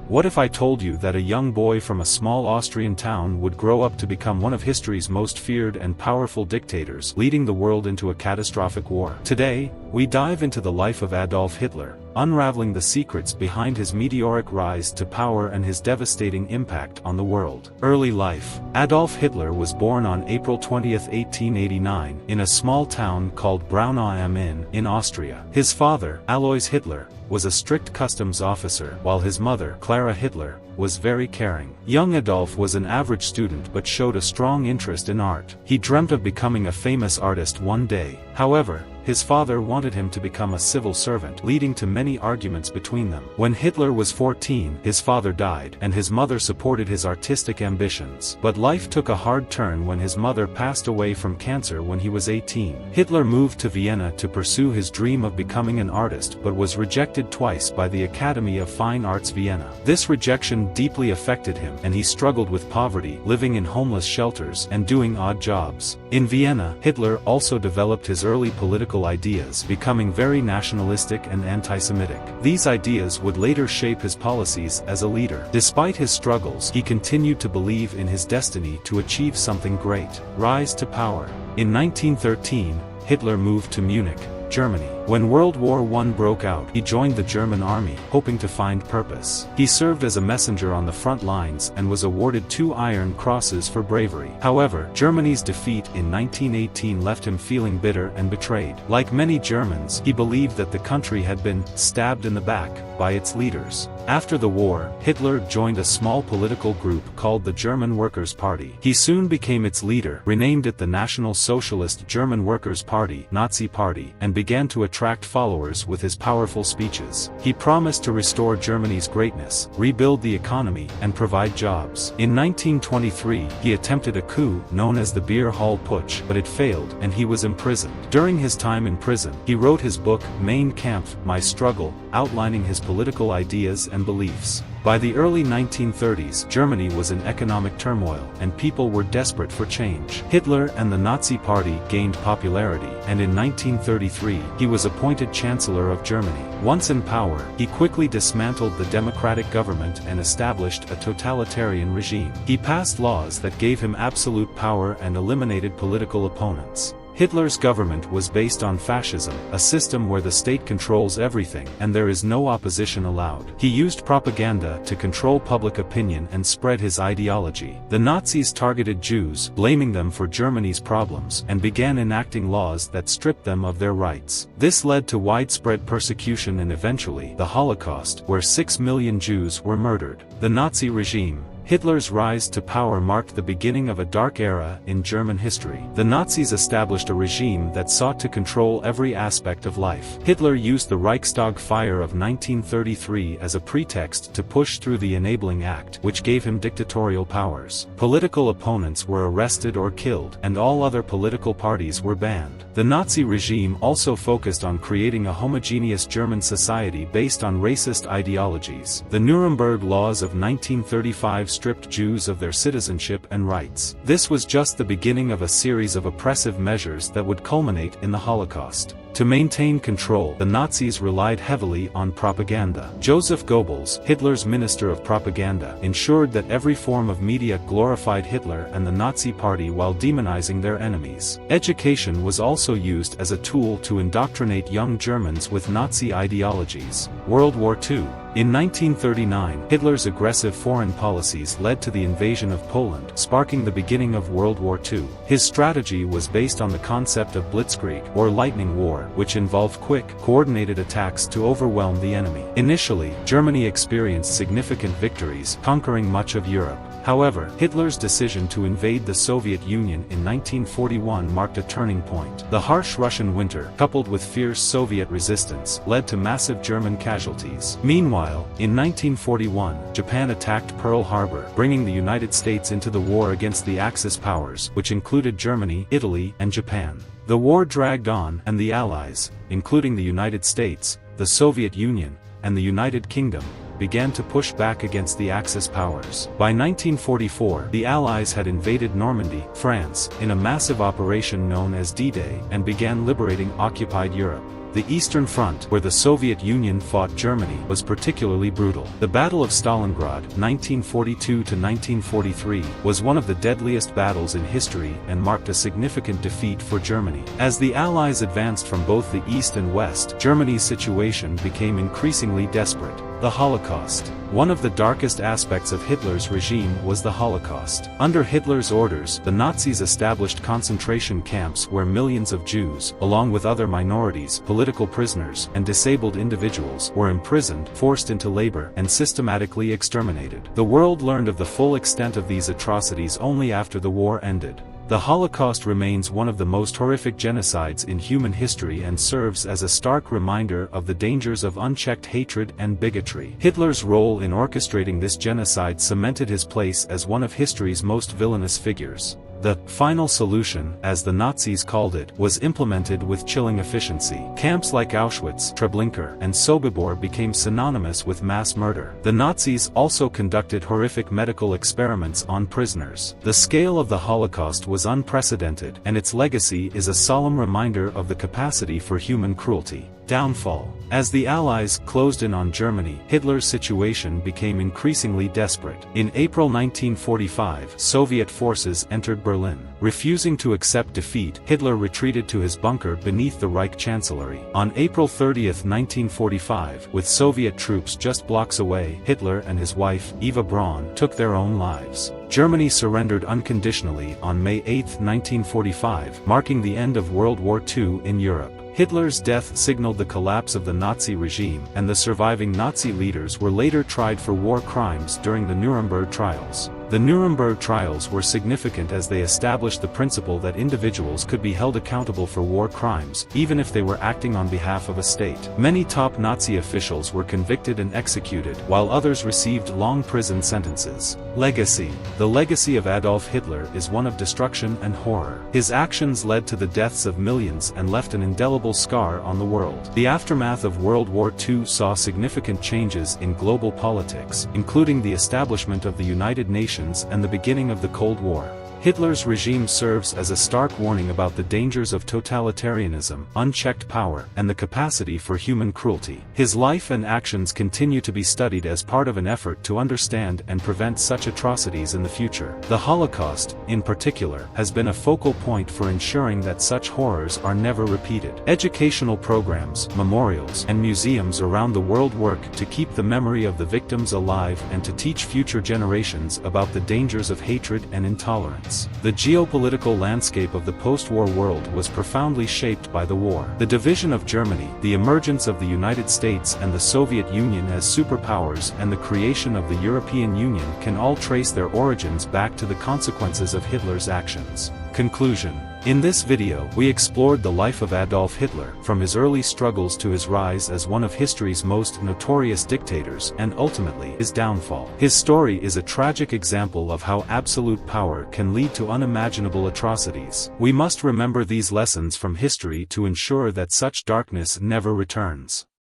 What if I told you that a young boy from a small Austrian town would grow up to become one of history's most feared and powerful dictators, leading the world into a catastrophic war? Today, we dive into the life of Adolf Hitler, unraveling the secrets behind his meteoric rise to power and his devastating impact on the world. Early life. Adolf Hitler was born on April 20, 1889, in a small town called Braunau am Inn in Austria. His father, Alois Hitler, was a strict customs officer, while his mother, Clara Hitler, was very caring. Young Adolf was an average student but showed a strong interest in art. He dreamt of becoming a famous artist one day. However, his father wanted him to become a civil servant, leading to many arguments between them. When Hitler was 14, his father died, and his mother supported his artistic ambitions. But life took a hard turn when his mother passed away from cancer when he was 18. Hitler moved to Vienna to pursue his dream of becoming an artist but was rejected twice by the Academy of Fine Arts Vienna. This rejection deeply affected him, and he struggled with poverty, living in homeless shelters and doing odd jobs. In Vienna, Hitler also developed his early political ideas, becoming very nationalistic and anti-Semitic. These ideas would later shape his policies as a leader. Despite his struggles, he continued to believe in his destiny to achieve something great. Rise to power. In 1913, Hitler moved to Munich, Germany. When World War I broke out, he joined the German army, hoping to find purpose. He served as a messenger on the front lines and was awarded 2 Iron Crosses for bravery. However, Germany's defeat in 1918 left him feeling bitter and betrayed. Like many Germans, he believed that the country had been stabbed in the back by its leaders. After the war, Hitler joined a small political group called the German Workers' Party. He soon became its leader, renamed it the National Socialist German Workers' Party, Nazi Party, and began to attract followers with his powerful speeches. He promised to restore Germany's greatness, rebuild the economy, and provide jobs. In 1923, he attempted a coup known as the Beer Hall Putsch, but it failed, and he was imprisoned. During his time in prison, he wrote his book, Mein Kampf, My Struggle, outlining his political ideas and beliefs. By the early 1930s, Germany was in economic turmoil, and people were desperate for change. Hitler and the Nazi Party gained popularity, and in 1933, he was appointed Chancellor of Germany. Once in power, he quickly dismantled the democratic government and established a totalitarian regime. He passed laws that gave him absolute power and eliminated political opponents. Hitler's government was based on fascism, a system where the state controls everything and there is no opposition allowed. He used propaganda to control public opinion and spread his ideology. The Nazis targeted Jews, blaming them for Germany's problems, and began enacting laws that stripped them of their rights. This led to widespread persecution and eventually, the Holocaust, where 6 million Jews were murdered. The Nazi regime. Hitler's rise to power marked the beginning of a dark era in German history. The Nazis established a regime that sought to control every aspect of life. Hitler used the Reichstag fire of 1933 as a pretext to push through the Enabling Act, which gave him dictatorial powers. Political opponents were arrested or killed, and all other political parties were banned. The Nazi regime also focused on creating a homogeneous German society based on racist ideologies. The Nuremberg Laws of 1935 stripped Jews of their citizenship and rights. This was just the beginning of a series of oppressive measures that would culminate in the Holocaust. To maintain control, the Nazis relied heavily on propaganda. Joseph Goebbels, Hitler's Minister of Propaganda, ensured that every form of media glorified Hitler and the Nazi Party while demonizing their enemies. Education was also used as a tool to indoctrinate young Germans with Nazi ideologies. World War II. In 1939, Hitler's aggressive foreign policies led to the invasion of Poland, sparking the beginning of World War II. His strategy was based on the concept of blitzkrieg, or lightning war, which involved quick, coordinated attacks to overwhelm the enemy. Initially, Germany experienced significant victories, conquering much of Europe. However, Hitler's decision to invade the Soviet Union in 1941 marked a turning point. The harsh Russian winter, coupled with fierce Soviet resistance, led to massive German casualties. Meanwhile, in 1941, Japan attacked Pearl Harbor, bringing the United States into the war against the Axis powers, which included Germany, Italy, and Japan. The war dragged on, and the Allies, including the United States, the Soviet Union, and the United Kingdom, began to push back against the Axis powers. By 1944, the Allies had invaded Normandy, France, in a massive operation known as D-Day, and began liberating occupied Europe. The Eastern Front, where the Soviet Union fought Germany, was particularly brutal. The Battle of Stalingrad, 1942–1943, was one of the deadliest battles in history and marked a significant defeat for Germany. As the Allies advanced from both the East and West, Germany's situation became increasingly desperate. The Holocaust. One of the darkest aspects of Hitler's regime was the Holocaust. Under Hitler's orders, the Nazis established concentration camps where millions of Jews, along with other minorities, political prisoners, and disabled individuals, were imprisoned, forced into labor, and systematically exterminated. The world learned of the full extent of these atrocities only after the war ended. The Holocaust remains one of the most horrific genocides in human history and serves as a stark reminder of the dangers of unchecked hatred and bigotry. Hitler's role in orchestrating this genocide cemented his place as one of history's most villainous figures. The final solution, as the Nazis called it, was implemented with chilling efficiency. Camps like Auschwitz, Treblinka, and Sobibor became synonymous with mass murder. The Nazis also conducted horrific medical experiments on prisoners. The scale of the Holocaust was unprecedented, and its legacy is a solemn reminder of the capacity for human cruelty. Downfall. As the Allies closed in on Germany, Hitler's situation became increasingly desperate. In April 1945, Soviet forces entered Berlin. Refusing to accept defeat, Hitler retreated to his bunker beneath the Reich Chancellery. On April 30, 1945, with Soviet troops just blocks away, Hitler and his wife, Eva Braun, took their own lives. Germany surrendered unconditionally on May 8, 1945, marking the end of World War II in Europe. Hitler's death signaled the collapse of the Nazi regime, and the surviving Nazi leaders were later tried for war crimes during the Nuremberg trials. The Nuremberg trials were significant as they established the principle that individuals could be held accountable for war crimes, even if they were acting on behalf of a state. Many top Nazi officials were convicted and executed, while others received long prison sentences. Legacy. The legacy of Adolf Hitler is one of destruction and horror. His actions led to the deaths of millions and left an indelible scar on the world. The aftermath of World War II saw significant changes in global politics, including the establishment of the United Nations and the beginning of the Cold War. Hitler's regime serves as a stark warning about the dangers of totalitarianism, unchecked power, and the capacity for human cruelty. His life and actions continue to be studied as part of an effort to understand and prevent such atrocities in the future. The Holocaust, in particular, has been a focal point for ensuring that such horrors are never repeated. Educational programs, memorials, and museums around the world work to keep the memory of the victims alive and to teach future generations about the dangers of hatred and intolerance. The geopolitical landscape of the post-war world was profoundly shaped by the war. The division of Germany, the emergence of the United States and the Soviet Union as superpowers, and the creation of the European Union can all trace their origins back to the consequences of Hitler's actions. Conclusion. In this video, we explored the life of Adolf Hitler, from his early struggles to his rise as one of history's most notorious dictators, and ultimately, his downfall. His story is a tragic example of how absolute power can lead to unimaginable atrocities. We must remember these lessons from history to ensure that such darkness never returns.